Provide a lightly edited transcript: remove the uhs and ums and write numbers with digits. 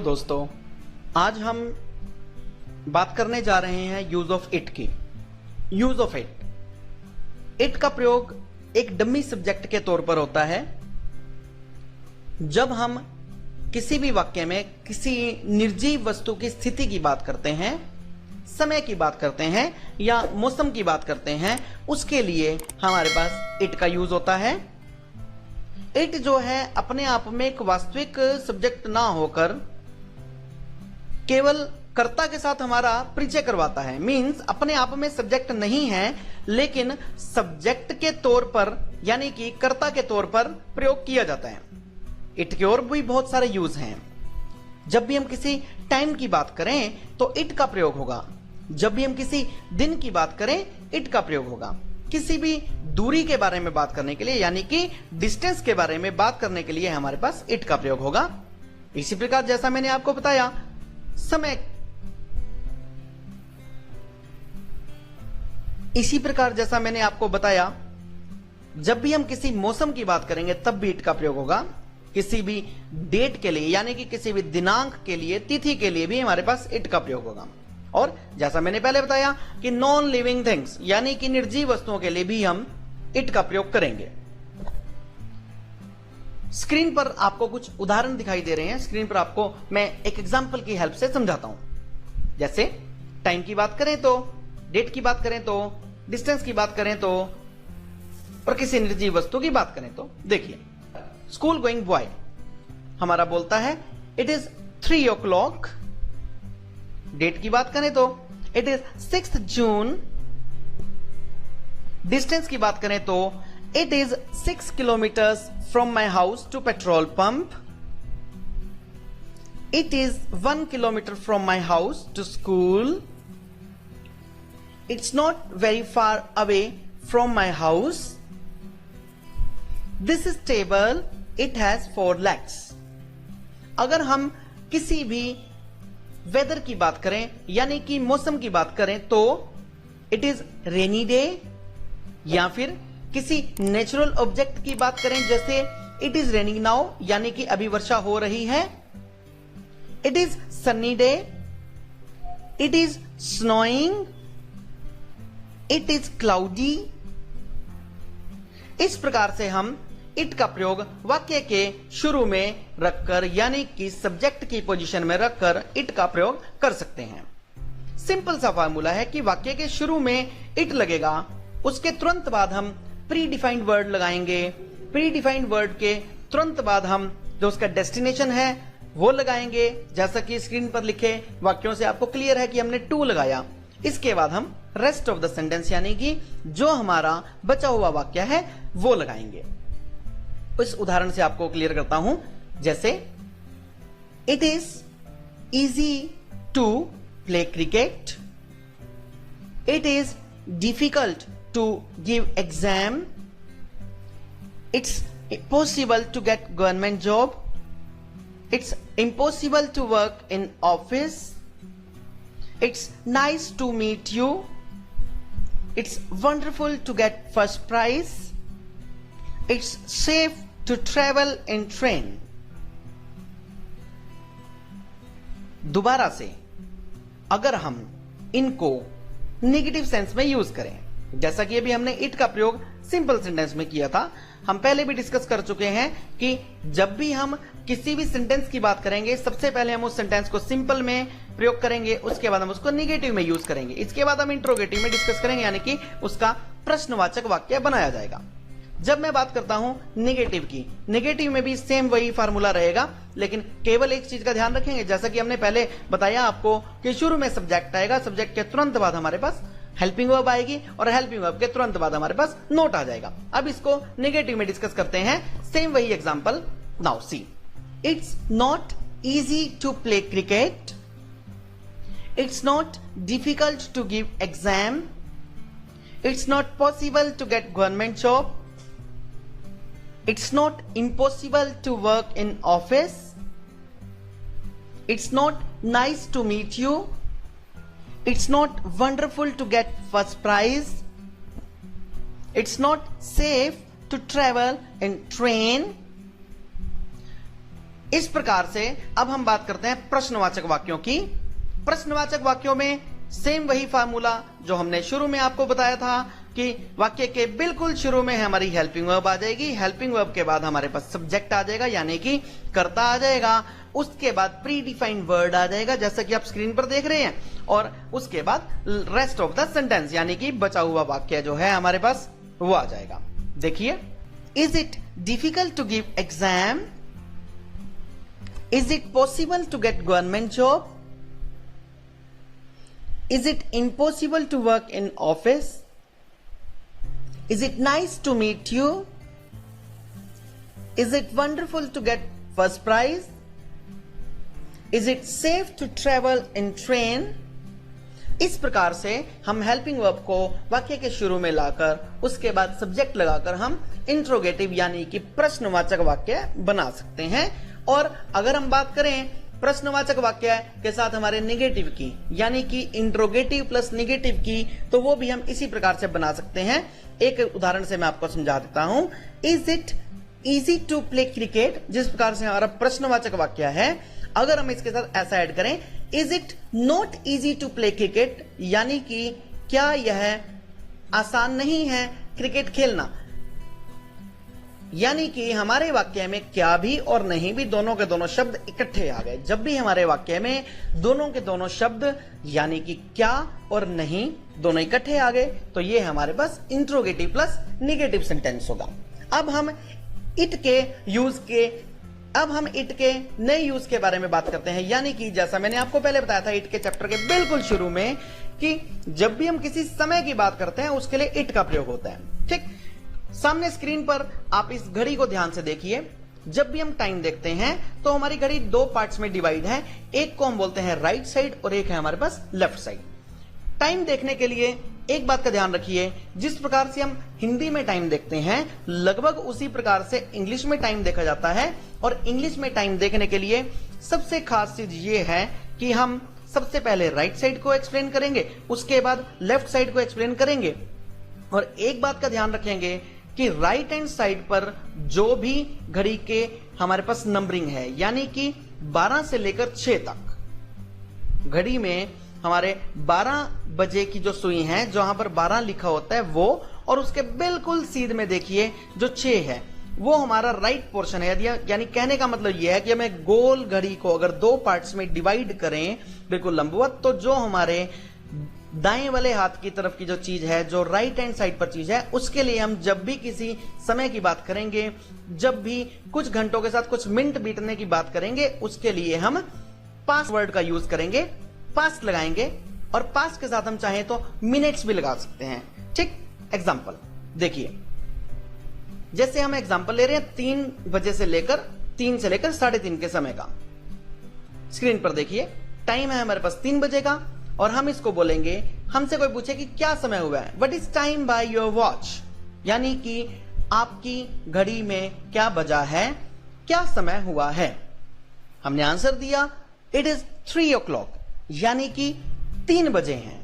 दोस्तों, आज हम बात करने जा रहे हैं यूज ऑफ इट की। यूज ऑफ इट का प्रयोग एक डमी सब्जेक्ट के तौर पर होता है जब हम किसी भी वाक्य में किसी निर्जीव वस्तु की स्थिति की बात करते हैं, समय की बात करते हैं या मौसम की बात करते हैं, उसके लिए हमारे पास इट का यूज होता है। इट जो है अपने आप में एक वास्तविक सब्जेक्ट ना होकर केवल कर्ता के साथ हमारा परिचय करवाता है। मींस अपने आप में सब्जेक्ट नहीं है, लेकिन सब्जेक्ट के तौर पर यानी कि कर्ता के तौर पर प्रयोग किया जाता है। इट के और भी बहुत सारे यूज हैं। जब भी हम किसी टाइम की बात करें तो इट का प्रयोग होगा। जब भी हम किसी दिन की बात करें इट का प्रयोग होगा। किसी भी दूरी के बारे में बात करने के लिए यानी कि डिस्टेंस के बारे में बात करने के लिए हमारे पास इट का प्रयोग होगा। इसी प्रकार जैसा मैंने आपको बताया समय, इसी प्रकार जैसा मैंने आपको बताया जब भी हम किसी मौसम की बात करेंगे तब भी इट का प्रयोग होगा। किसी भी डेट के लिए यानी कि किसी भी दिनांक के लिए, तिथि के लिए भी हमारे पास इट का प्रयोग होगा। और जैसा मैंने पहले बताया कि नॉन लिविंग थिंग्स यानी कि निर्जीव वस्तुओं के लिए भी हम इट का प्रयोग करेंगे। स्क्रीन पर आपको कुछ उदाहरण दिखाई दे रहे हैं। स्क्रीन पर आपको मैं एक एग्जांपल की हेल्प से समझाता हूं। जैसे टाइम की बात करें तो, डेट की बात करें तो, डिस्टेंस की बात करें तो, और किसी निर्जीव वस्तु की बात करें तो देखिए, स्कूल गोइंग बॉय हमारा बोलता है इट इज 3 o'clock। डेट की बात करें तो it is 6th June। Distance की बात करें तो it is 6 kilometers from my house to petrol pump। It is 1 kilometer from my house to school। It's not very far away from my house। This is table, it has 4 legs। अगर हम किसी भी weather की बात करें यानी कि मौसम की बात करें तो इट इज रेनी डे, या फिर किसी नेचुरल ऑब्जेक्ट की बात करें जैसे इट इज रेनिंग नाउ यानी कि अभी वर्षा हो रही है। It is sunny day, it is snowing, it is cloudy. इस प्रकार से हम इट का प्रयोग वाक्य के शुरू में रखकर यानी कि सब्जेक्ट की पोजीशन में रखकर इट का प्रयोग कर सकते हैं। सिंपल सा फार्मूला है कि वाक्य के शुरू में इट लगेगा, उसके तुरंत बाद हम प्री डिफाइंड वर्ड लगाएंगे। प्री डिफाइंड वर्ड के तुरंत बाद हम जो उसका डेस्टिनेशन है वो लगाएंगे। जैसा कि स्क्रीन पर लिखे वाक्यों से आपको क्लियर है कि हमने टू लगाया। इसके बाद हम रेस्ट ऑफ द सेंटेंस यानी कि जो हमारा बचा हुआ वाक्य है वो लगाएंगे। इस उदाहरण से आपको क्लियर करता हूं। जैसे it is easy to play cricket, it is difficult to give exam, it's possible to get government job, it's impossible to work in office, it's nice to meet you, it's wonderful to get first prize, it's safe to travel in train. दोबारा से अगर हम इनको negative sense में use करें, जैसा कि अभी हमने इट का प्रयोग सिंपल सेंटेंस में किया था, हम पहले भी डिस्कस कर चुके हैं कि जब भी हम किसी भी सेंटेंस की बात करेंगे सबसे पहले हम उस सेंटेंस को सिंपल में प्रयोग करेंगे, उसके बाद हम उसको नेगेटिव में यूज करेंगे, इसके बाद हम इंट्रोगेटिव में डिस्कस करेंगे यानी कि उसका प्रश्नवाचक वाक्य बनाया जाएगा। जब मैं बात करता हूं नेगेटिव की, नेगेटिव में भी सेम वही फार्मूला रहेगा, लेकिन केवल एक चीज का ध्यान रखेंगे। जैसा कि हमने पहले बताया आपको कि शुरू में सब्जेक्ट आएगा, सब्जेक्ट के तुरंत बाद हमारे पास हेल्पिंग वर्ब आएगी और हेल्पिंग वर्ब के तुरंत बाद हमारे पास नोट आ जाएगा। अब इसको नेगेटिव में डिस्कस करते हैं। सेम वही example. Now see, it's not easy to play cricket, it's not difficult to give exam, it's not possible to get government job, it's not impossible to work in office, it's not nice to meet you, it's not wonderful to get first prize, it's not safe to travel in train, इस प्रकार से अब हम बात करते हैं प्रश्नवाचक वाक्यों की। प्रश्नवाचक वाक्यों में सेम वही फार्मूला जो हमने शुरू में आपको बताया था कि वाक्य के बिल्कुल शुरू में हमारी हेल्पिंग वर्ब आ जाएगी, हेल्पिंग वर्ब के बाद हमारे पास सब्जेक्ट आ जाएगा यानी कि कर्ता आ जाएगा, उसके बाद प्री डिफाइंड वर्ड आ जाएगा जैसा कि आप स्क्रीन पर देख रहे हैं, और उसके बाद रेस्ट ऑफ द सेंटेंस यानी कि बचा हुआ वाक्य जो है हमारे पास वो आ जाएगा। देखिए, is it difficult to give exam, is it possible to get government job, is it impossible to work in office, is it nice to meet you, is it wonderful to get first prize, is it safe to travel in train। इस प्रकार से हम helping verb को वाक्य के शुरू में लाकर उसके बाद सब्जेक्ट लगाकर हम इंट्रोगेटिव यानी कि प्रश्नवाचक वाक्य बना सकते हैं। और अगर हम बात करें प्रश्नवाचक वाक्य के साथ हमारे नेगेटिव की यानी कि इंट्रोगेटिव प्लस नेगेटिव की, तो वो भी हम इसी प्रकार से बना सकते हैं। एक उदाहरण से मैं आपको समझा देता हूं। Is it easy to play cricket, जिस प्रकार से हमारा प्रश्नवाचक वाक्य है, अगर हम इसके साथ ऐसा ऐड करें, is it not easy to play cricket, यानी कि क्या यह आसान नहीं है क्रिकेट खेलना, यानी कि हमारे वाक्य में क्या भी और नहीं भी दोनों के दोनों शब्द इकट्ठे आ गए। जब भी हमारे वाक्य में दोनों के दोनों शब्द यानी कि क्या और नहीं दोनों इकट्ठे आ गए तो ये हमारे पास इंट्रोगेटिव प्लस नेगेटिव सेंटेंस होगा। अब हम इट के नए यूज के बारे में बात करते हैं, यानी कि जैसा मैंने आपको पहले बताया था इट के चैप्टर के बिल्कुल शुरू में कि जब भी हम किसी समय की बात करते हैं उसके लिए इट का प्रयोग होता है। ठीक, सामने स्क्रीन पर आप इस घड़ी को ध्यान से देखिए। जब भी हम टाइम देखते हैं तो हमारी घड़ी दो पार्ट्स में डिवाइड है, एक को हम बोलते हैं राइट साइड और एक है हमारे पास लेफ्ट साइड। टाइम देखने के लिए एक बात का ध्यान रखिए, जिस प्रकार से हम हिंदी में टाइम देखते हैं लगभग उसी प्रकार से इंग्लिश में टाइम देखा जाता है। और इंग्लिश में टाइम देखने के लिए सबसे खास चीज ये है कि हम सबसे पहले राइट साइड को एक्सप्लेन करेंगे, उसके बाद लेफ्ट साइड को एक्सप्लेन करेंगे। और एक बात का ध्यान रखेंगे कि राइट हैंड साइड पर जो भी घड़ी के हमारे पास नंबरिंग है यानी कि 12 से लेकर 6 तक, घड़ी में हमारे 12 बजे की जो सुई है जहां पर 12 लिखा होता है वो, और उसके बिल्कुल सीध में देखिए जो 6 है वो हमारा राइट पोर्शन है। यानी कहने का मतलब यह है कि हमें गोल घड़ी को अगर दो पार्ट्स में डिवाइड करें बिल्कुल लंबवत, तो जो हमारे दाएं वाले हाथ की तरफ की जो चीज है, जो राइट हैंड साइड पर चीज है, उसके लिए हम जब भी किसी समय की बात करेंगे, जब भी कुछ घंटों के साथ कुछ मिनट बीतने की बात करेंगे, उसके लिए हम पास्ट वर्ड का यूज करेंगे, पास्ट लगाएंगे। और पास्ट के साथ हम चाहें तो मिनट्स भी लगा सकते हैं। ठीक, एग्जाम्पल देखिए, जैसे हम एग्जाम्पल ले रहे हैं 3 बजे से लेकर 3 से लेकर 3:30 के समय का। स्क्रीन पर देखिए, टाइम है हमारे पास 3 बजे का और हम इसको बोलेंगे, हमसे कोई पूछे कि क्या समय हुआ है, what is time by your watch, यानी कि आपकी घड़ी में क्या बजा है, क्या समय हुआ है। हमने आंसर दिया इट इज 3 o'clock, यानी कि 3 बजे हैं।